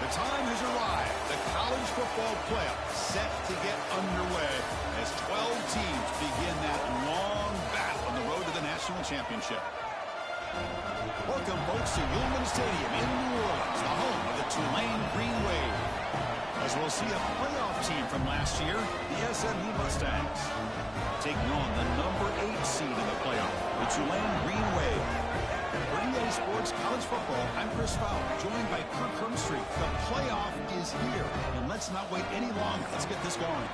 The time has arrived. The college football playoff set to get underway as 12 teams begin that long battle on the road to the national championship. Welcome, folks, to Tulane Stadium in New Orleans, the home of the Tulane Green Wave. As we'll see a playoff team from last year, the SMU Mustangs, taking on the number 8 seed in the playoff, the Tulane Green Wave. For DA Sports College Football, I'm Chris Fowler, joined by Kirk Hermstreet. The playoff is here, and let's not wait any longer. Let's get this going.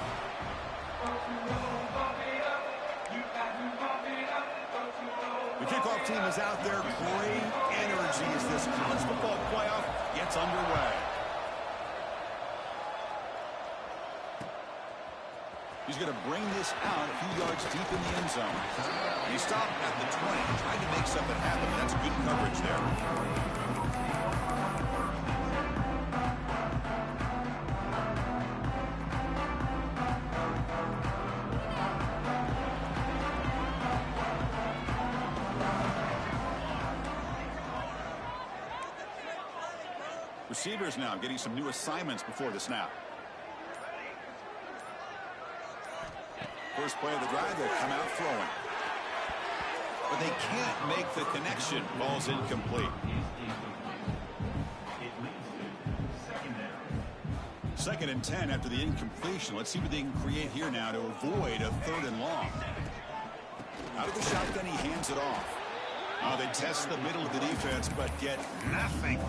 The kickoff team is out there. Great energy as this college football playoff gets underway. He's going to bring this out a few yards deep in the end zone. He stopped at the 20, trying to make something happen. That's good coverage there. Receivers now getting some new assignments before the snap. First play of the drive, they'll come out throwing. But they can't make the connection. Ball's incomplete. Second and 10 after the incompletion. Let's see what they can create here now to avoid a 3rd and long. Out of the shotgun, he hands it off. They test the middle of the defense, but get nothing.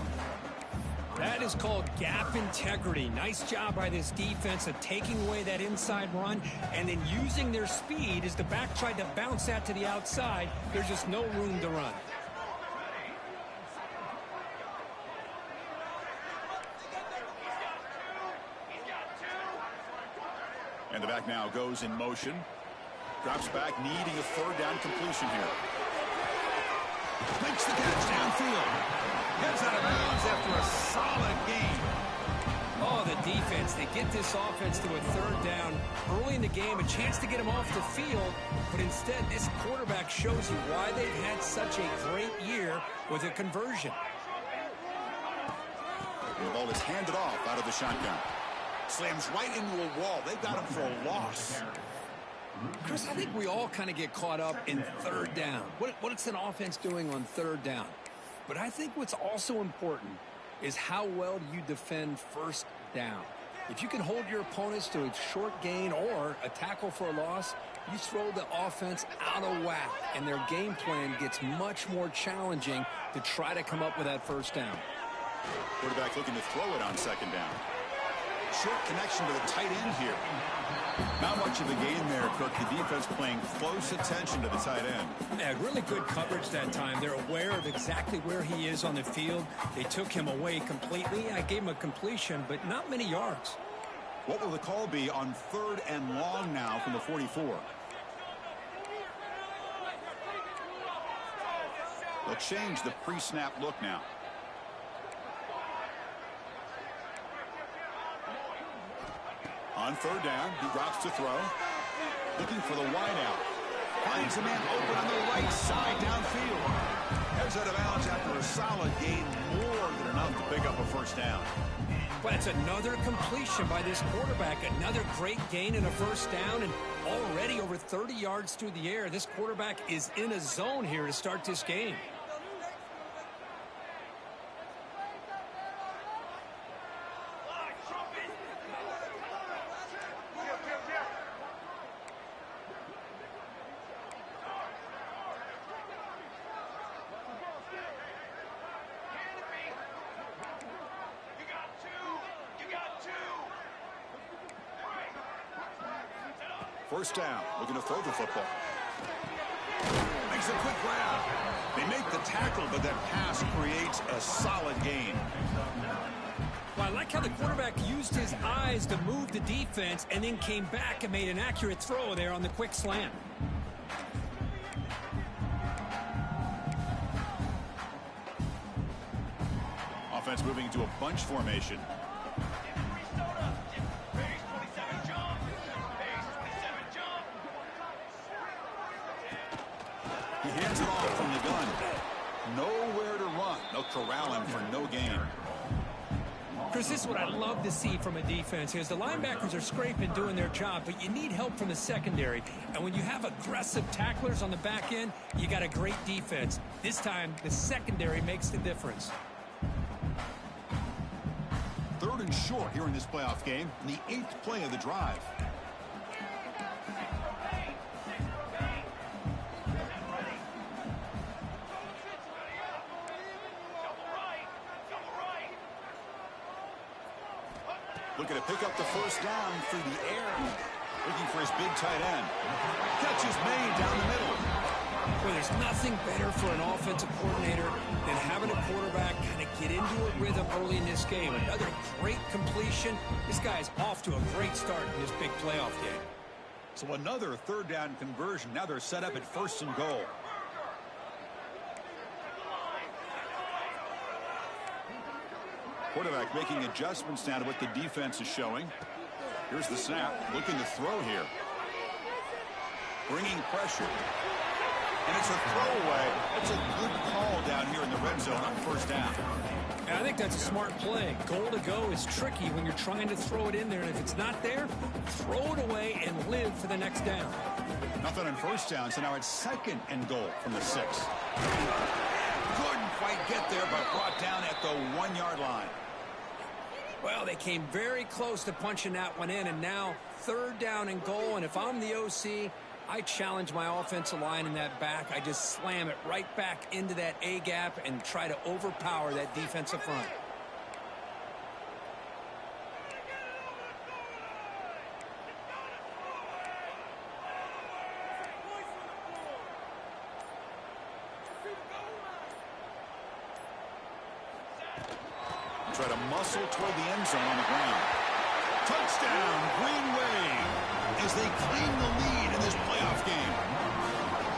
That is called gap integrity. Nice job by this defense of taking away that inside run and then using their speed as the back tried to bounce that to the outside. There's just no room to run. And the back now goes in motion. Drops back, needing a 3rd down completion here. Makes the catch downfield. Gets out of bounds after a solid gain. Oh, the defense. They get this offense to a 3rd down early in the game, a chance to get him off the field. But instead, this quarterback shows you why they've had such a great year with a conversion. And the ball is handed off out of the shotgun. Slams right into a wall. They've got him for a loss. Chris, I think we all kind of get caught up in 3rd down. What's an offense doing on 3rd down? But I think what's also important is how well you defend 1st down. If you can hold your opponents to a short gain or a tackle for a loss, you throw the offense out of whack, and their game plan gets much more challenging to try to come up with that 1st down. Quarterback looking to throw it on 2nd down. Short connection to the tight end here. Not much of a gain there, Kirk. The defense paying close attention to the tight end. Yeah, really good coverage that time. They're aware of exactly where he is on the field. They took him away completely. I gave him a completion, but not many yards. What will the call be on 3rd and long now from the 44? They'll change the pre-snap look now. On 3rd down, he drops to throw. Looking for the wideout. Finds a man open on the right side downfield. Heads out of bounds after a solid gain, more than enough to pick up a 1st down. But it's another completion by this quarterback. Another great gain and a 1st down, and already over 30 yards through the air. This quarterback is in a zone here to start this game. First down, looking to throw the football. Makes a quick grab. They make the tackle, but that pass creates a solid gain. Well, I like how the quarterback used his eyes to move the defense and then came back and made an accurate throw there on the quick slant. Offense moving into a bunch formation. He hands it off from the gun. Nowhere to run. They'll corral him for no gain. Chris, this is what I love to see from a defense is the linebackers are scraping, doing their job, but you need help from the secondary. And when you have aggressive tacklers on the back end, you got a great defense. This time, the secondary makes the difference. 3rd and short here in this playoff game, in the 8th play of the drive. Looking to pick up the first down through the air. Looking for his big tight end. Catch is made down the middle. Well, there's nothing better for an offensive coordinator than having a quarterback kind of get into a rhythm early in this game. Another great completion. This guy's off to a great start in this big playoff game. So another 3rd down conversion. Now they're set up at 1st and goal. Quarterback making adjustments now to what the defense is showing. Here's the snap. Looking to throw here. Bringing pressure. And it's a throwaway. That's a good call down here in the red zone on 1st down. And I think that's a smart play. Goal to go is tricky when you're trying to throw it in there. And if it's not there, throw it away and live for the next down. Nothing on 1st down, so now it's 2nd and goal from the 6. Couldn't quite get there, but brought down at the 1-yard line. Well, they came very close to punching that one in, and now 3rd down and goal. And if I'm the OC, I challenge my offensive line in that back. I just slam it right back into that A-gap and try to overpower that defensive front. Try to muscle toward the end zone on the ground. Touchdown, Green Wave, as they claim the lead in this playoff game.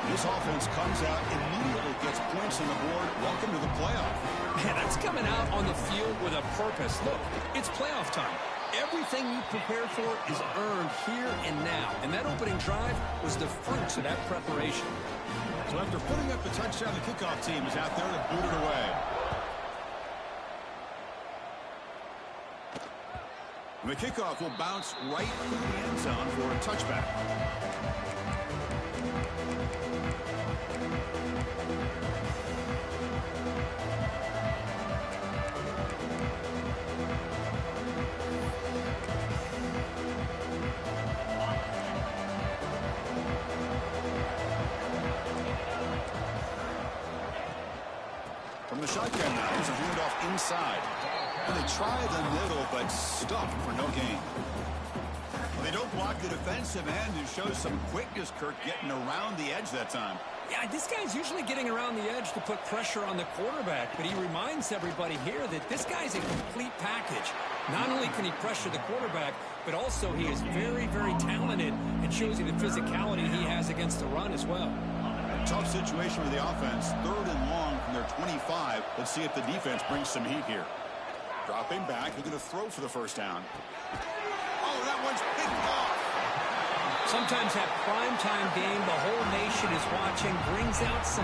This offense comes out, immediately gets points on the board. Welcome to the playoff. Man, that's coming out on the field with a purpose. Look, it's playoff time. Everything you prepare for is earned here and now. And that opening drive was the fruits of that preparation. So after putting up the touchdown, the kickoff team is out there to boot it away. And the kickoff will bounce right through the end zone for a touchback. From the shotgun now, there's a handoff inside. And they try the middle, but stuck for no gain. Well, they don't block the defensive end and show some quickness, Kirk, getting around the edge that time. Yeah, this guy's usually getting around the edge to put pressure on the quarterback, but he reminds everybody here that this guy's a complete package. Not only can he pressure the quarterback, but also he is very, very talented and shows you the physicality he has against the run as well. Tough situation for the offense. 3rd and long from their 25. Let's see if the defense brings some heat here. Dropping back, looking to throw for the 1st down. Oh, that one's picked off. Sometimes that primetime game, the whole nation is watching, brings out some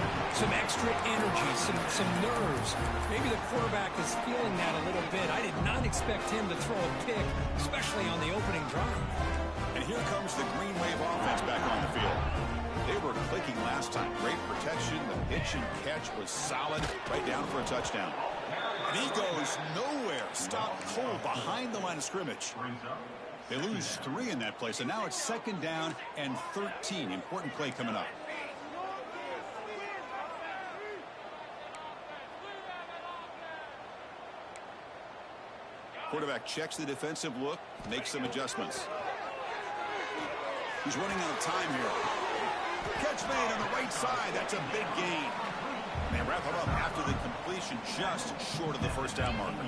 extra energy, some nerves. Maybe the quarterback is feeling that a little bit. I did not expect him to throw a pick, especially on the opening drive. And here comes the Green Wave offense back on the field. They were clicking last time. Great protection. The pitch and catch was solid. Right down for a touchdown. And he goes nowhere. Stopped cold behind the line of scrimmage. They lose 3 in that play. So now it's 2nd down and 13. Important play coming up. Quarterback checks the defensive look, makes some adjustments. He's running out of time here. Catch made on the right side. That's a big gain. They wrap it up after the completion, just short of the 1st down marker.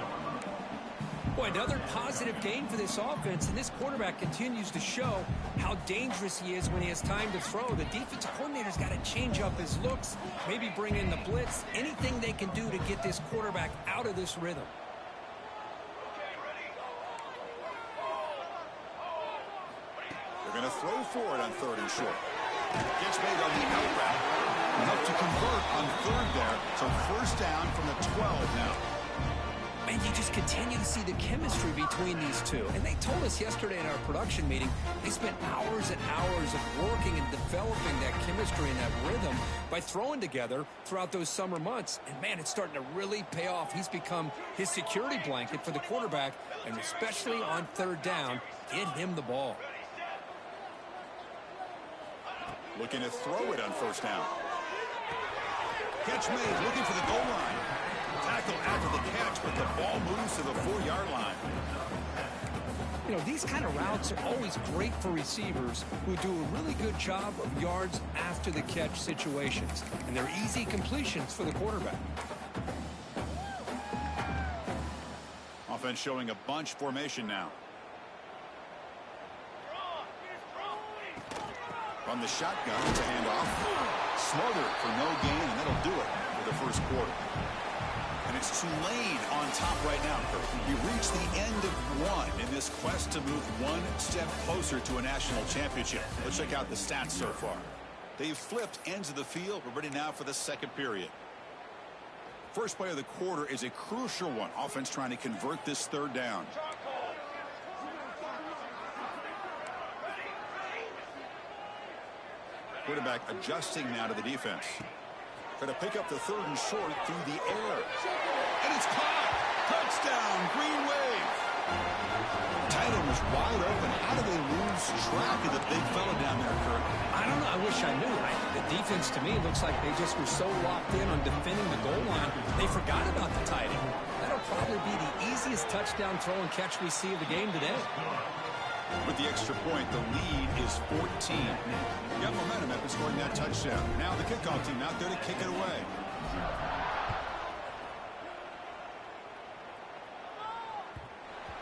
Boy, another positive gain for this offense, and this quarterback continues to show how dangerous he is when he has time to throw. The defensive coordinator's got to change up his looks, maybe bring in the blitz, anything they can do to get this quarterback out of this rhythm. They're going to throw for it on 3rd and short. Gets made on the out route. Enough to convert on 3rd there. So 1st down from the 12 now. Man, you just continue to see the chemistry between these two. And they told us yesterday in our production meeting, they spent hours and hours of working and developing that chemistry and that rhythm by throwing together throughout those summer months. And, man, it's starting to really pay off. He's become his security blanket for the quarterback, and especially on third down, get him the ball. Looking to throw it on first down. Catch made, looking for the goal line. Tackle after the catch, but the ball moves to the 4-yard line. You know, these kind of routes are always great for receivers who do a really good job of yards after the catch situations. And they're easy completions for the quarterback. Offense showing a bunch formation now. From the shotgun, it's a handoff. Smothered for no gain, and that'll do it for the first quarter. And it's Tulane on top right now, Kurt. We reached the end of one in this quest to move one step closer to a national championship. Let's check out the stats so far. They've flipped ends of the field. We're ready now for the second period. First play of the quarter is a crucial one. Offense trying to convert this third down. Quarterback adjusting now to the defense. Trying to pick up the third and short through the air. And it's caught! Touchdown, Green Wave! Tight end was wide open. How do they lose track of the big fella down there, Kurt? I don't know. I wish I knew. The defense, to me, looks like they just were so locked in on defending the goal line, they forgot about the tight end. That'll probably be the easiest touchdown throw and catch we see of the game today. With the extra point, the lead is 14. Got momentum after scoring that touchdown. Now the kickoff team out there to kick it away.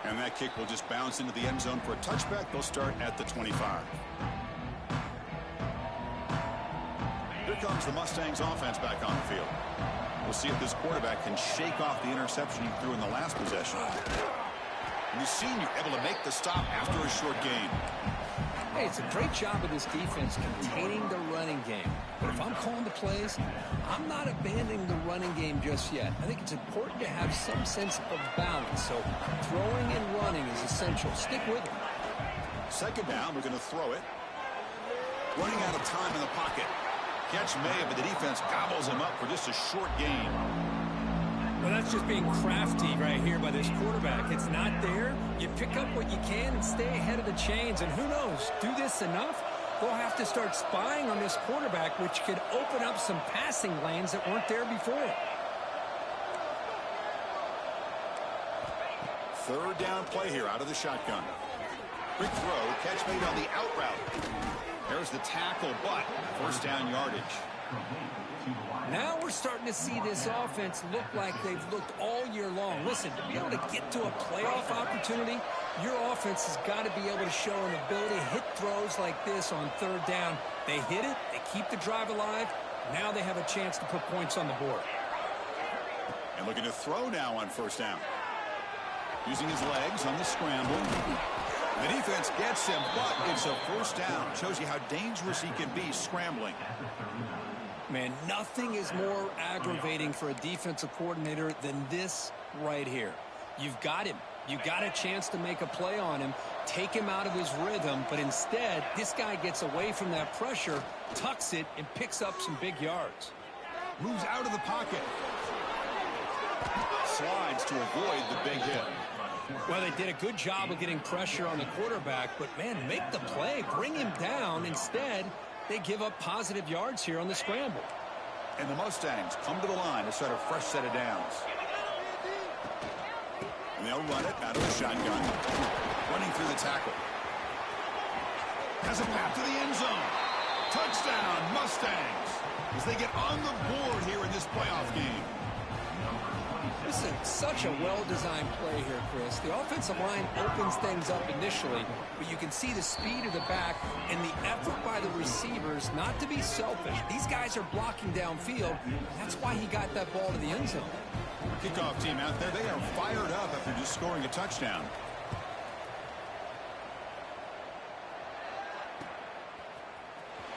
And that kick will just bounce into the end zone for a touchback. They'll start at the 25. Here comes the Mustangs offense back on the field. We'll see if this quarterback can shake off the interception he threw in the last possession. And the senior able to make the stop after a short gain. Hey, it's a great job of this defense containing the running game. But if I'm calling the plays, I'm not abandoning the running game just yet. I think it's important to have some sense of balance. So throwing and running is essential. Stick with it. Second down, we're going to throw it. Running out of time in the pocket. Catch made, but the defense gobbles him up for just a short gain. Well, that's just being crafty right here by this quarterback. It's not there. You pick up what you can and stay ahead of the chains. And who knows, do this enough, they'll have to start spying on this quarterback, which could open up some passing lanes that weren't there before. Third down play here out of the shotgun. Quick throw, catch made on the out route. There's the tackle, but first down yardage. Now we're starting to see this offense look like they've looked all year long. Listen, to be able to get to a playoff opportunity, your offense has got to be able to show an ability to hit throws like this on third down. They hit it, they keep the drive alive. Now they have a chance to put points on the board. And looking to throw now on first down. Using his legs on the scramble. The defense gets him, but it's a first down. Shows you how dangerous he can be scrambling. Man, nothing is more aggravating for a defensive coordinator than this right here. You've got him. You've got a chance to make a play on him, take him out of his rhythm, but instead, this guy gets away from that pressure, tucks it, and picks up some big yards. Moves out of the pocket. Slides to avoid the big hit. Well, they did a good job of getting pressure on the quarterback, but, man, make the play. Bring him down. Instead, they give up positive yards here on the scramble. And the Mustangs come to the line to start a fresh set of downs. And they'll run it out of the shotgun. Running through the tackle. Has a path to the end zone. Touchdown, Mustangs. As they get on the board here in this playoff game. This is such a well-designed play here, Chris. The offensive line opens things up initially, but you can see the speed of the back and the effort by the receivers not to be selfish. These guys are blocking downfield. That's why he got that ball to the end zone. Kickoff team out there, they are fired up after just scoring a touchdown.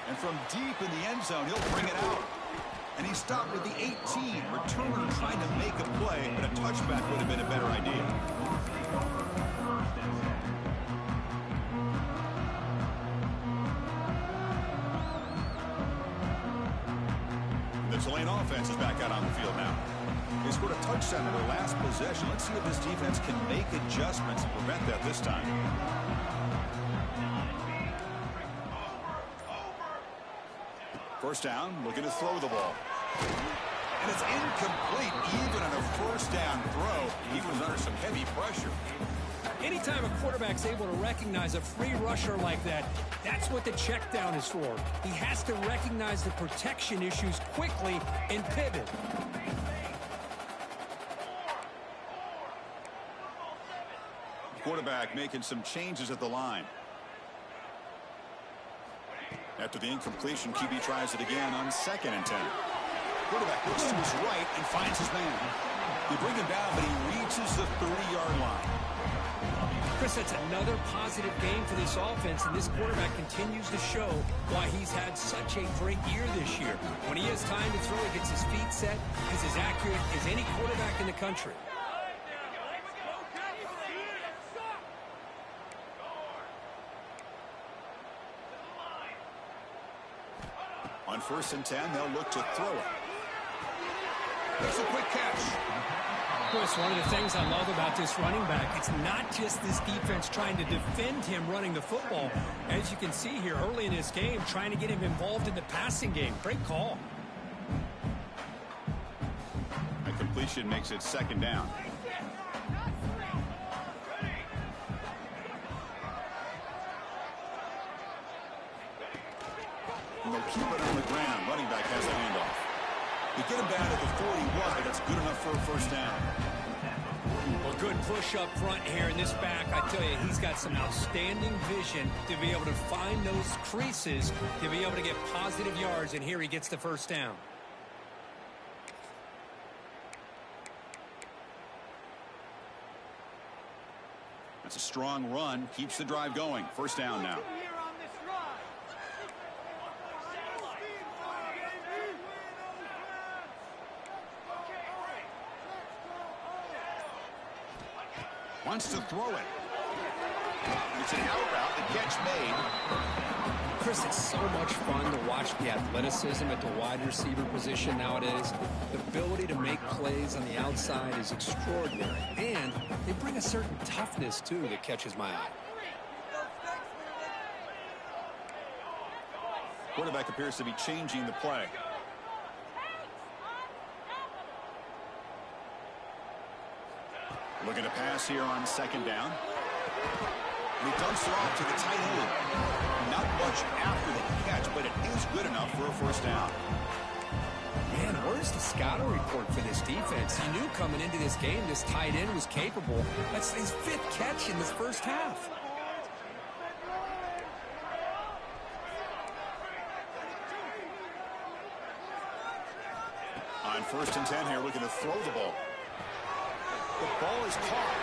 And from deep in the end zone, he'll bring it out. And he stopped at the 18. Returner trying to make a play, but a touchback would have been a better idea. The Tulane offense is back out on the field now. They scored a touchdown in their last possession. Let's see if this defense can make adjustments and prevent that this time. First down, looking to throw the ball. And it's incomplete, even on a first down throw. He was under some heavy pressure. Anytime a quarterback's able to recognize a free rusher like that, that's what the check down is for. He has to recognize the protection issues quickly and pivot. Quarterback making some changes at the line. After the incompletion, QB tries it again on 2nd and 10. Quarterback looks to his right and finds his man. They bring him down, but he reaches the 30-yard line. Chris, that's another positive game for this offense, and this quarterback continues to show why he's had such a great year this year. When he has time to throw, he gets his feet set. He's as accurate as any quarterback in the country. On 1st and 10, they'll look to throw it. That's a quick catch. Chris, one of the things I love about this running back, it's not just this defense trying to defend him running the football. As you can see here early in this game, trying to get him involved in the passing game. Great call. A completion makes it 2nd down. And they'll keep it on the ground. Running back has the handoff. They get him down at the 41, but it's good enough for a first down. Well, good push up front here in this back. I tell you, he's got some outstanding vision to be able to find those creases, to be able to get positive yards, and here he gets the first down. That's a strong run. Keeps the drive going. First down now. Wants to throw it. It's an out route. The catch made. Chris, it's so much fun to watch the athleticism at the wide receiver position nowadays. The ability to make plays on the outside is extraordinary. And they bring a certain toughness, too, that catches my eye. Quarterback appears to be changing the play. Looking to pass here on 2nd down. And he dumps it off to the tight end. Not much after the catch, but it is good enough for a first down. Man, where's the scouting report for this defense? He knew coming into this game this tight end was capable. That's his 5th catch in this first half. On 1st and 10 here, looking to throw the ball. The ball is caught.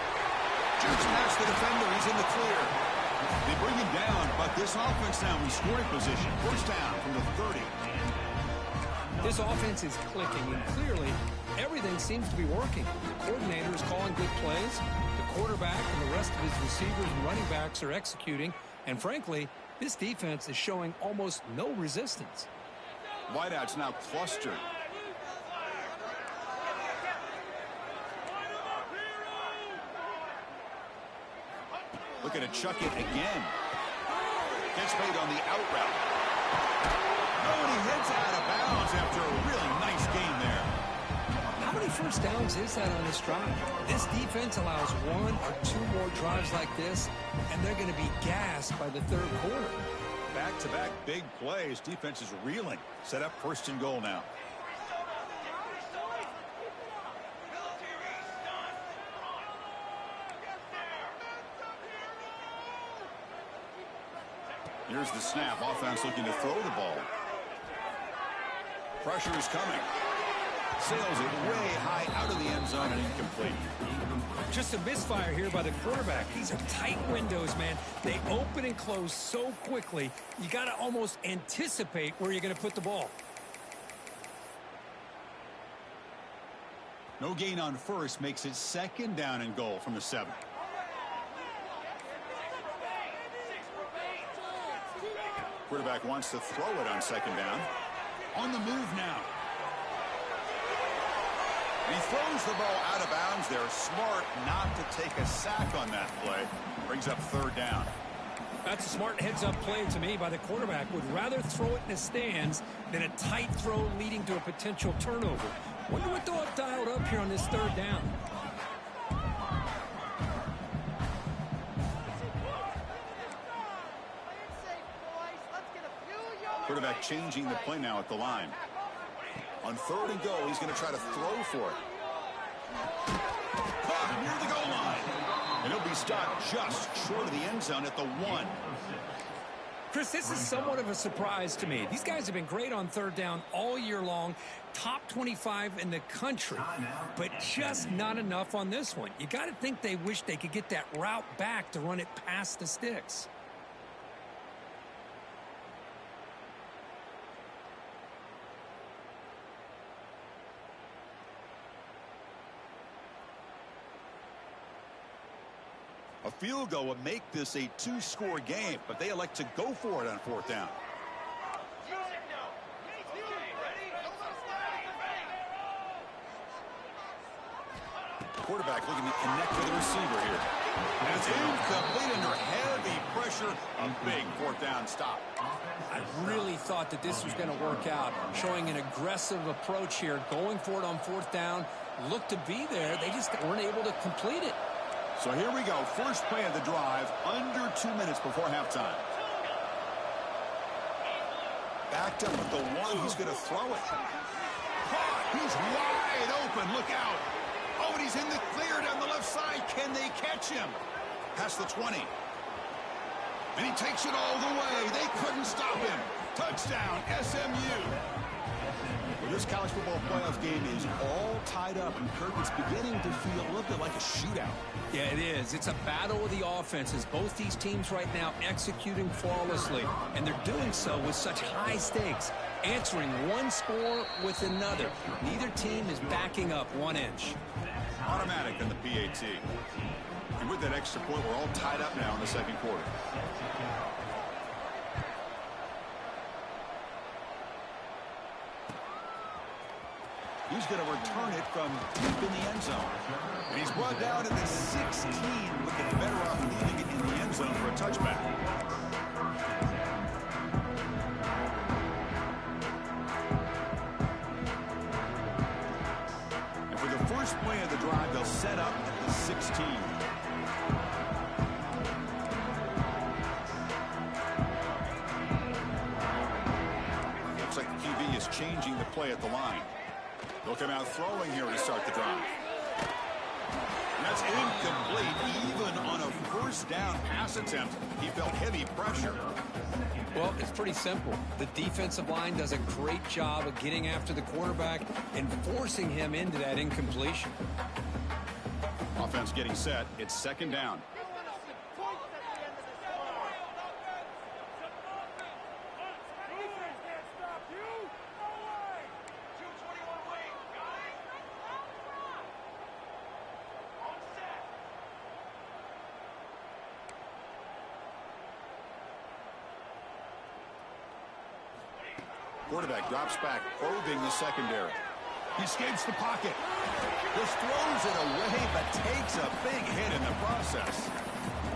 Just past the defender. He's in the clear. They bring him down, but this offense now in scoring position. First down from the 30. This offense is clicking, and clearly everything seems to be working. The coordinator is calling good plays. The quarterback and the rest of his receivers and running backs are executing. And frankly, this defense is showing almost no resistance. Wideouts now clustered. Looking to chuck it again. Catch made on the out route. Oh, and he heads out of bounds after a really nice game there. How many first downs is that on this drive? This defense allows 1 or 2 more drives like this, and they're going to be gassed by the 3rd quarter. Back-to-back big plays. Defense is reeling. Set up 1st and goal now. Here's the snap. Offense looking to throw the ball. Pressure is coming. Sails it way high out of the end zone and incomplete. Just a misfire here by the quarterback. These are tight windows, man. They open and close so quickly, you got to almost anticipate where you're going to put the ball. No gain on first makes it 2nd down and goal from the 7. Quarterback wants to throw it on 2nd down. On the move now. And he throws the ball out of bounds there. Smart not to take a sack on that play. Brings up 3rd down. That's a smart heads-up play to me by the quarterback. Would rather throw it in the stands than a tight throw leading to a potential turnover. Wonder what they'll have dialed up here on this 3rd down. Quarterback changing the play now at the line. On 3rd and goal, he's going to try to throw for it. Caught near the goal line. And he'll be stopped just short of the end zone at the 1. Chris, this is somewhat of a surprise to me. These guys have been great on 3rd down all year long. Top 25 in the country. But just not enough on this one. You got to think they wish they could get that route back to run it past the sticks. A field goal would make this a 2-score game, but they elect to go for it on 4th down. Quarterback looking to connect with the receiver here. And it's incomplete under heavy pressure. A big 4th down stop. I really thought that this was going to work out, showing an aggressive approach here, going for it on 4th down. Looked to be there. They just weren't able to complete it. So here we go. First play of the drive, under 2 minutes before halftime. Backed up at the 1. He's going to throw it. Caught. He's wide open. Look out. Oh, and he's in the clear down the left side. Can they catch him? Past the 20. And he takes it all the way. They couldn't stop him. Touchdown, SMU. Well, this college football playoff game is all tied up, and Kirk, it's beginning to feel a little bit like a shootout. Yeah, it is. It's a battle of the offenses. Both these teams right now executing flawlessly, and they're doing so with such high stakes, answering one score with another. Neither team is backing up 1 inch. Automatic on the PAT. And with that extra point, we're all tied up now in the 2nd quarter. He's going to return it from deep in the end zone. And he's brought down at the 16, looking better off leaving it in the end zone for a touchback. And for the first play of the drive, they'll set up at the 16. Looks like the QB is changing the play at the line. They'll come out throwing here to start the drive. And that's incomplete. Even on a 1st down pass attempt, he felt heavy pressure. Well, it's pretty simple. The defensive line does a great job of getting after the quarterback and forcing him into that incompletion. Offense getting set. It's 2nd down. Quarterback drops back, probing the secondary. He escapes the pocket. Just throws it away, but takes a big hit in the process.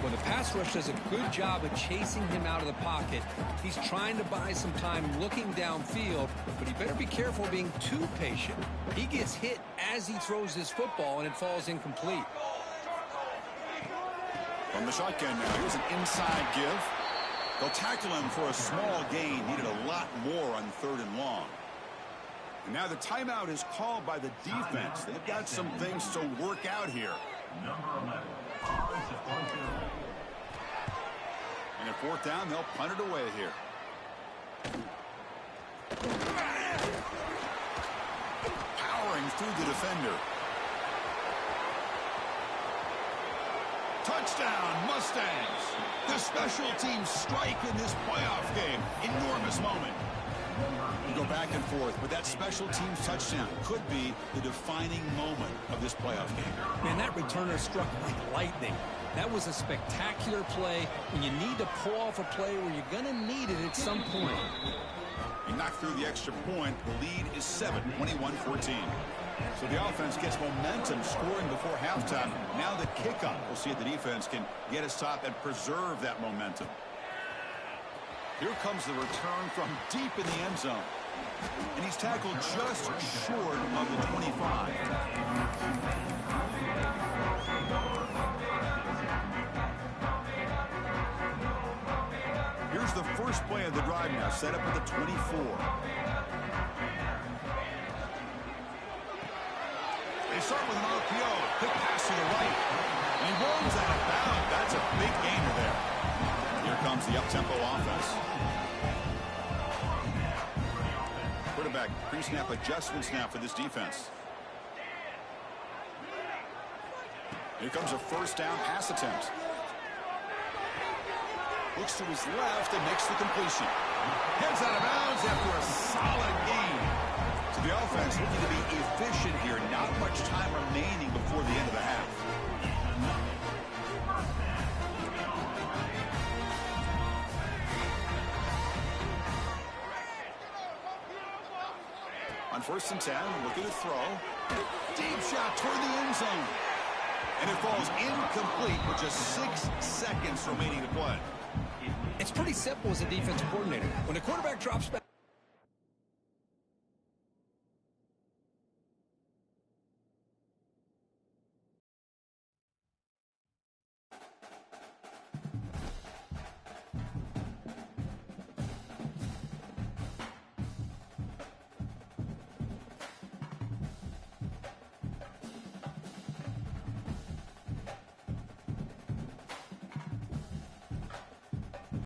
Well, the pass rush does a good job of chasing him out of the pocket. He's trying to buy some time looking downfield, but he better be careful being too patient. He gets hit as he throws his football, and it falls incomplete. From the shotgun now, here's an inside give. They'll tackle him for a small gain. Needed a lot more on 3rd and long. And now the timeout is called by the defense. They've got some things to work out here. And at 4th down, they'll punt it away here. Powering through the defender. Touchdown, Mustangs. The special teams strike in this playoff game. Enormous moment. You go back and forth, but that special teams touchdown could be the defining moment of this playoff game. Man, that returner struck like lightning. That was a spectacular play, and you need to pull off a play where you're going to need it at some point. He knocked through the extra point. The lead is 7, 21-14. So the offense gets momentum scoring before halftime. Now the kickoff. We'll see if the defense can get a stop and preserve that momentum. Here comes the return from deep in the end zone. And he's tackled just short of the 25. Here's the first play of the drive now, set up at the 24. They start with an RPO. Quick pass to the right. And he rolls out of bounds. That's a big gainer there. Here comes the up-tempo offense. Quarterback pre-snap adjustments now for this defense. Here comes a first down pass attempt. Looks to his left and makes the completion. Heads out of bounds after a solid gain. So the offense looking to be efficient here. Not much time remaining before the end of the half. On 1st and 10, looking to throw. Deep shot toward the end zone. And it falls incomplete with just 6 seconds remaining to play. It's pretty simple as a defensive coordinator. When the quarterback drops back,